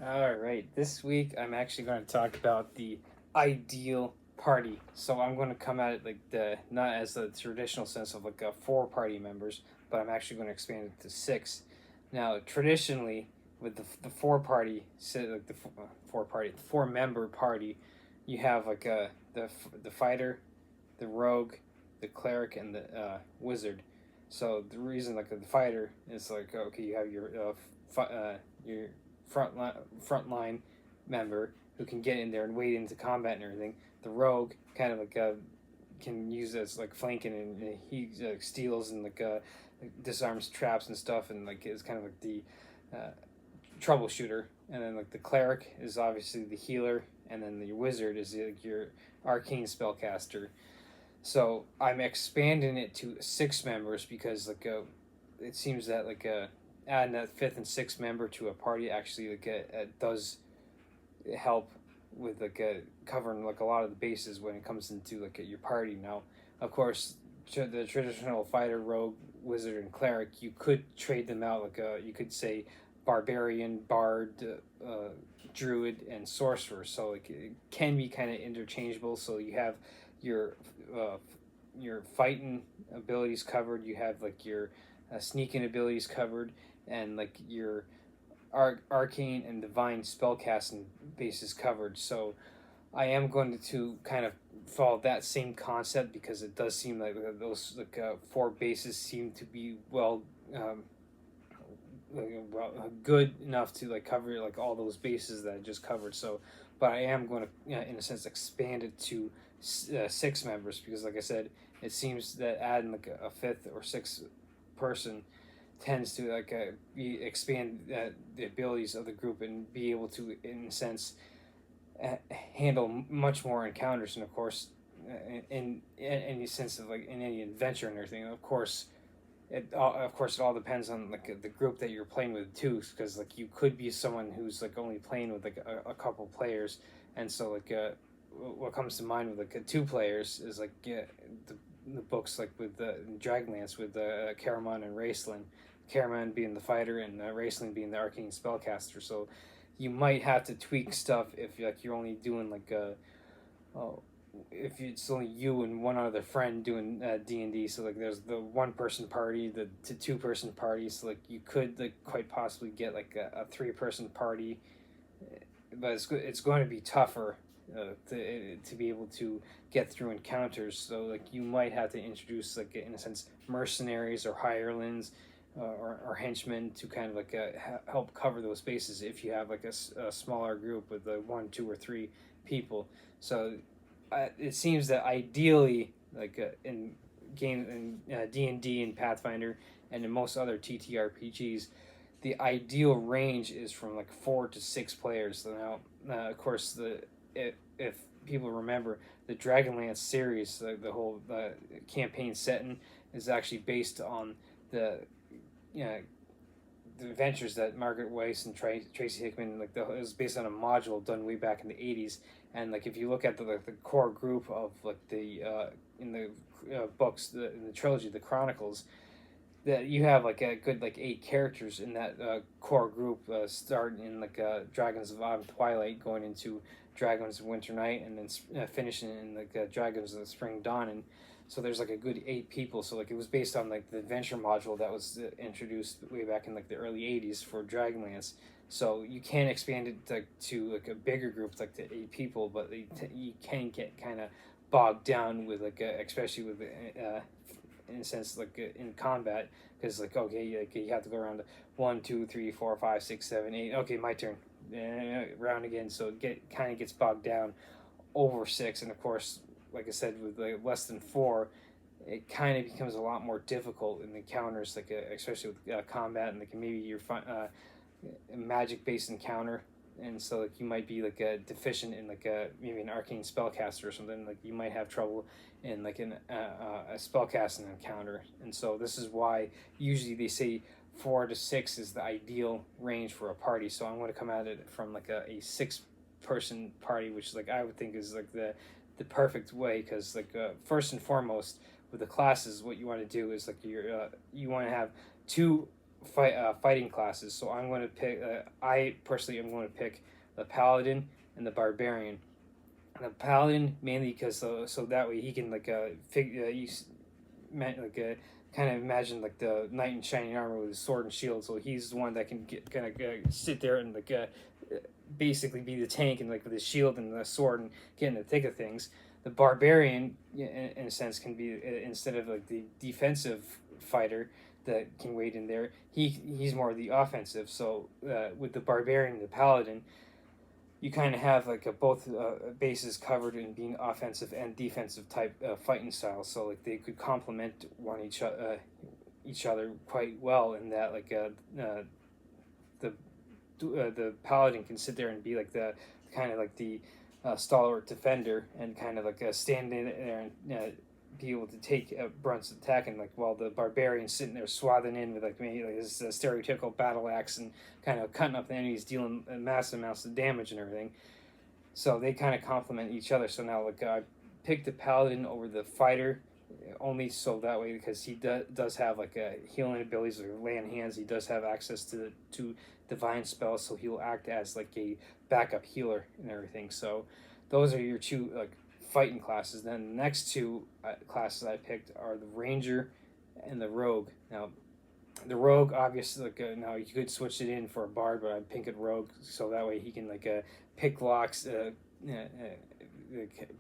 All right, this week I'm actually going to talk about the ideal party. So I'm going to come at it like the not as the traditional sense of like four party members, but I'm actually going to expand it to six. Now, traditionally, with the four party, like the four member party, you have like the fighter, the rogue, the cleric, and the wizard. So the reason like the fighter is like okay, you have your front line member who can get in there and wade into combat and everything. The rogue kind of like can use as like flanking and he steals and disarms traps and stuff and like is kind of like the uh, troubleshooter. And then like the cleric is obviously the healer, and then the wizard is like your arcane spellcaster. So I'm expanding it to six members because it seems that adding that fifth and sixth member to a party actually does help with covering like a lot of the bases when it comes into your party. Now, of course, the traditional fighter, rogue, wizard, and cleric, you could trade them out you could say barbarian, bard, druid, and sorcerer. So it can be kind of interchangeable. So you have your uh, your fighting abilities covered. You have like your sneaking abilities covered, and like your arcane and divine spellcasting bases covered. So I am going to kind of follow that same concept because it does seem like those four bases seem to be um, good enough to like cover like all those bases that I just covered. So, but I am going to, in a sense, expand it to six members because, like I said, it seems that adding like a fifth or sixth person tends to expand the abilities of the group and be able to, in a sense, handle much more encounters. And of course, in any sense of like in any adventure and everything, of course it all depends on like the group that you're playing with too, because like you could be someone who's like only playing with like a couple players, and so what comes to mind with two players is the books like with the Dragonlance with Caramon and Raistlin, Caramon being the fighter and Raistlin being the arcane spellcaster. So you might have to tweak stuff if you're only doing oh, if it's only you and one other friend doing D&D. So like there's the one person party, the two person party. So like you could like quite possibly get like a three-person party, but it's going to be tougher to be able to get through encounters. So like you might have to introduce like in a sense mercenaries or hirelings. Or henchmen to kind of help cover those bases if you have like a smaller group with one, two, or three people. So it seems that ideally, in game in D&D and Pathfinder and in most other TTRPGs, the ideal range is from like four to six players. So now, of course, if people remember the Dragonlance series, the whole campaign setting is actually based on the you know, the adventures that Margaret Weiss and Tracy Hickman it was based on a module done way back in the 80s. And like if you look at the core group of like the in the books in the trilogy the Chronicles, that you have like a good like eight characters in that core group, starting in Dragons of Autumn Twilight, going into Dragons of Winter Night, and then finishing in Dragons of the Spring Dawn. And so there's like a good eight people. So like it was based on like the adventure module that was introduced way back in like the early 80s for Dragonlance. So you can expand it to like a bigger group, like the eight people, but you can get kind of bogged down with especially with in a sense in combat, because like okay you have to go around 1 2 3 4 5 6 7 8, okay, my turn, round again. So it kind of gets bogged down over six. And of course, like I said, with like less than four, it kind of becomes a lot more difficult in encounters, especially with combat and like maybe your magic based encounter. And so like you might be like a deficient in maybe an arcane spellcaster or something, like you might have trouble in a spellcasting encounter. And so this is why usually they say 4 to 6 is the ideal range for a party. So I'm going to come at it from like a six person party, which like I would think is like the perfect way, because first and foremost with the classes, what you want to do is you want to have two fighting classes. So I'm going to pick. I personally am going to pick the paladin and the barbarian. The paladin mainly because so that way he can like like kind of imagine like the knight in shining armor with his sword and shield. So he's the one that can kind of sit there and like basically be the tank and like with his shield and the sword and get in the thick of things. The barbarian, in a sense, can be instead of like the defensive fighter that can wait in there. He's more the offensive. So with the barbarian, and the paladin, you kind of have like both bases covered in being offensive and defensive type fighting styles. So like they could complement each other quite well in that like the paladin can sit there and be like the kind of like the stalwart defender and kind of like stand in there and be able to take Brunt's attack, and like while the barbarian's sitting there swathing in with like maybe like his stereotypical battle axe and kind of cutting up the enemies, dealing massive amounts of damage and everything. So they kind of complement each other. So now like I picked the paladin over the fighter only so that way because he does have like healing abilities or lay on hands. He does have access to divine spells, so he'll act as like a backup healer and everything. So those are your two like fighting classes. Then the next two classes I picked are the ranger and the rogue. Now the rogue obviously like now you could switch it in for a bard, but I pick it rogue so that way he can like pick locks,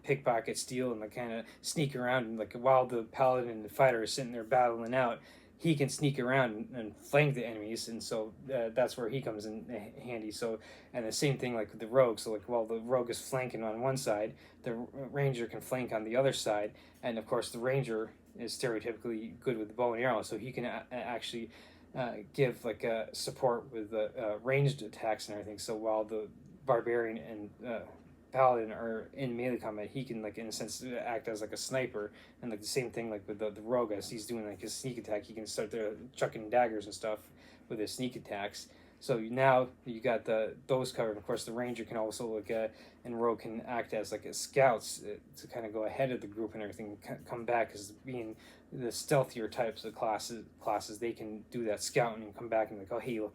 pickpocket, steal, and like kind of sneak around. And like while the paladin and the fighter are sitting there battling out, he can sneak around and flank the enemies, and so that's where he comes in handy. So, and the same thing like with the rogue. So like while the rogue is flanking on one side, the ranger can flank on the other side, and of course the ranger is stereotypically good with the bow and arrow, so he can actually give like support with ranged attacks and everything. So while the barbarian and paladin are in melee combat, he can like in a sense act as like a sniper, and like the same thing like with the rogue as he's doing like his sneak attack, he can start there chucking daggers and stuff with his sneak attacks. So now you got those covered. Of course, the ranger can also like and rogue can act as like a scouts to kind of go ahead of the group and everything, come back as being the stealthier types of classes. They can do that scouting and come back and like, oh hey, look,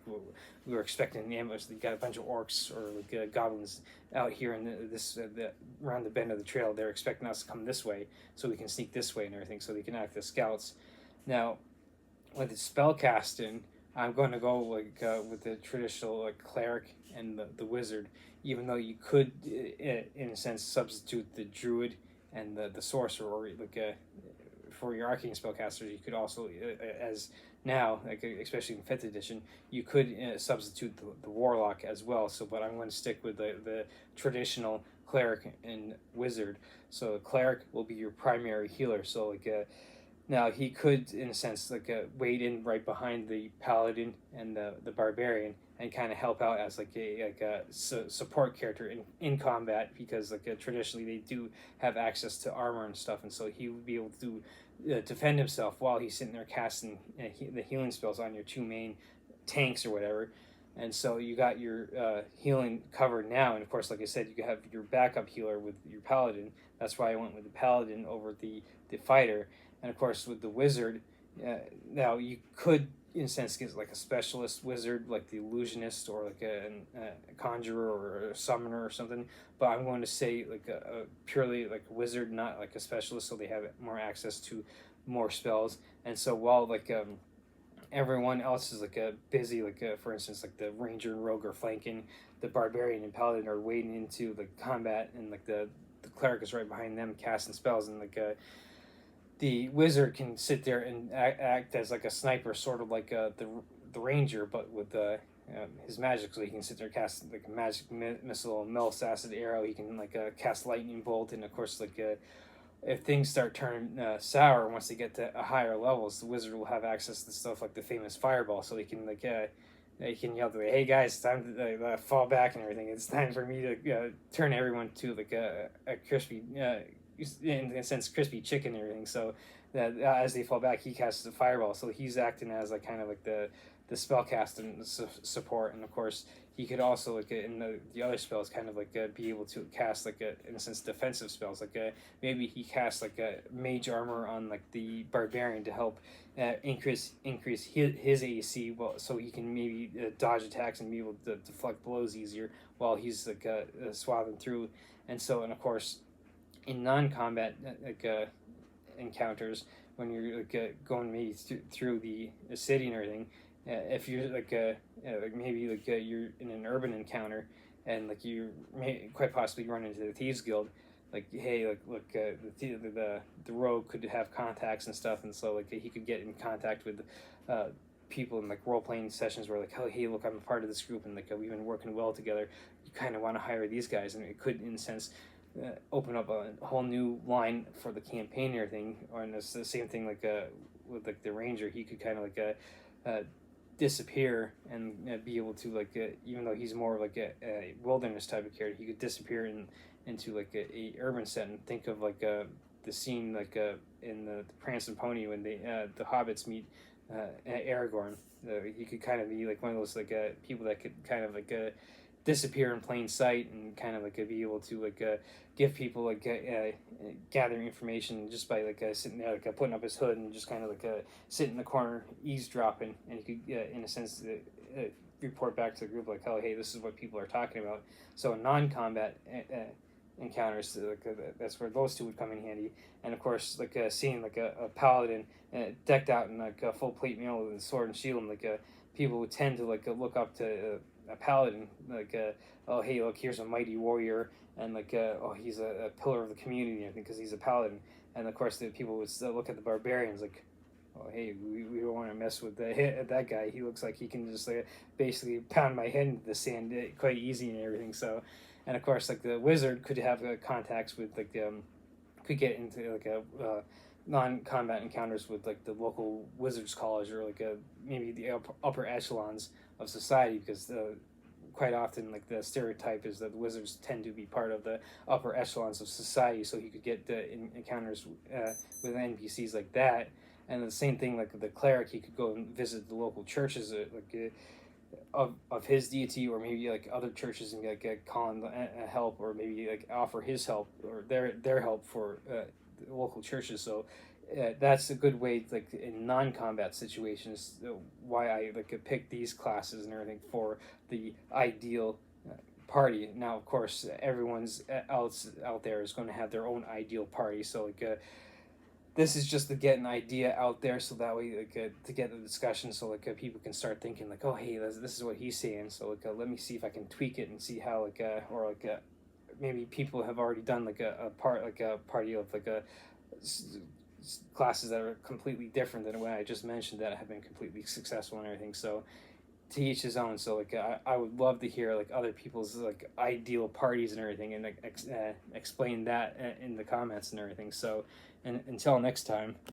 we were expecting an ambush. You got a bunch of orcs or like goblins out here in around the bend of the trail. They're expecting us to come this way, so we can sneak this way and everything. So they can act as scouts. Now, with the spell casting, I'm going to go like with the traditional like cleric and the wizard, even though you could, in a sense, substitute the druid and the sorcerer, or like for your arcane spellcasters, you could also, as now, like especially in 5th edition, you could substitute the warlock as well. So, but I'm going to stick with the traditional cleric and wizard. So, the cleric will be your primary healer. So, like now he could, in a sense, like wade in right behind the paladin and the barbarian and kind of help out as like a support character in combat, because like traditionally they do have access to armor and stuff, and so he would be able to defend himself while he's sitting there casting the healing spells on your two main tanks or whatever. And so you got your healing covered now, and of course, like I said, you have your backup healer with your paladin. That's why I went with the paladin over the fighter. And of course, with the wizard, now you could, in a sense, get like a specialist wizard, like the illusionist, or like a conjurer or a summoner or something. But I'm going to say like a purely like a wizard, not like a specialist, so they have more access to more spells. And so while like everyone else is like busy, like for instance, like the ranger and rogue are flanking, the barbarian and paladin are wading into the combat, and like the cleric is right behind them casting spells, and like the wizard can sit there and act as like a sniper, sort of like the ranger, but with his magic. So he can sit there cast like a magic missile, Mel's acid arrow. He can like cast lightning bolt, and of course like if things start turning sour once they get to higher levels, the wizard will have access to stuff like the famous fireball. So he can like they can yell to me, "Hey guys, it's time to fall back and everything. It's time for me to turn everyone to like a crispy." In a sense, crispy chicken and everything. So that as they fall back, he casts a fireball. So he's acting as like kind of like the spell cast and support. And of course, he could also like in the other spells kind of like be able to cast like in a sense defensive spells like maybe he casts like a mage armor on like the barbarian to help increase his AC, well, so he can maybe dodge attacks and be able to deflect blows easier while he's like swathing through. And of course in non-combat encounters, when you're like going maybe through the city and everything, if you're like maybe like you're in an urban encounter and like you may quite possibly run into the thieves guild, like hey like look the rogue could have contacts and stuff, and so like he could get in contact with uh, people in like role playing sessions where like, oh hey look, I'm a part of this group and like we've been working well together, you kind of want to hire these guys, and it could in a sense open up a whole new line for the campaign and everything. Or and it's the same thing like with like the ranger, he could kind of like disappear and be able to like even though he's more like a wilderness type of character, he could disappear into like a urban setting. Think of like the scene like in the Prance and Pony when the hobbits meet Aragorn. He could kind of be like one of those like people that could kind of like disappear in plain sight and kind of like be able to like give people like gathering information just by like sitting there like putting up his hood and just kind of like sit in the corner eavesdropping, and he could in a sense report back to the group like, oh hey, this is what people are talking about. So non-combat encounters like that's where those two would come in handy. And of course like seeing like a paladin decked out in like a full plate mail with a sword and shield, and like people would tend to like look up to a paladin like oh hey look, here's a mighty warrior, and like oh he's a pillar of the community, I think, because he's a paladin. And of course the people would still look at the barbarians like, oh hey, we don't want to mess with that guy, he looks like he can just basically pound my head into the sand quite easy and everything. So and of course like the wizard could have contacts with like could get into like a non-combat encounters with like the local wizards college, or like maybe the upper echelons of society, because quite often like the stereotype is that the wizards tend to be part of the upper echelons of society, so he could get encounters with NPCs like that. And the same thing like the cleric, he could go and visit the local churches of his deity, or maybe like other churches, and like call in help, or maybe like offer his help or their help for local churches. So that's a good way like in non-combat situations why I like pick these classes and everything for the ideal party. Now of course everyone's else out there is going to have their own ideal party, so like this is just to get an idea out there, so that way like to get the discussion, so like people can start thinking like, oh hey, this is what he's saying, so like let me see if I can tweak it and see how like or like maybe people have already done like a party of like classes that are completely different than what I just mentioned that have been completely successful and everything. So to each his own. So like I would love to hear like other people's like ideal parties and everything, and explain that in the comments and everything. So and until next time.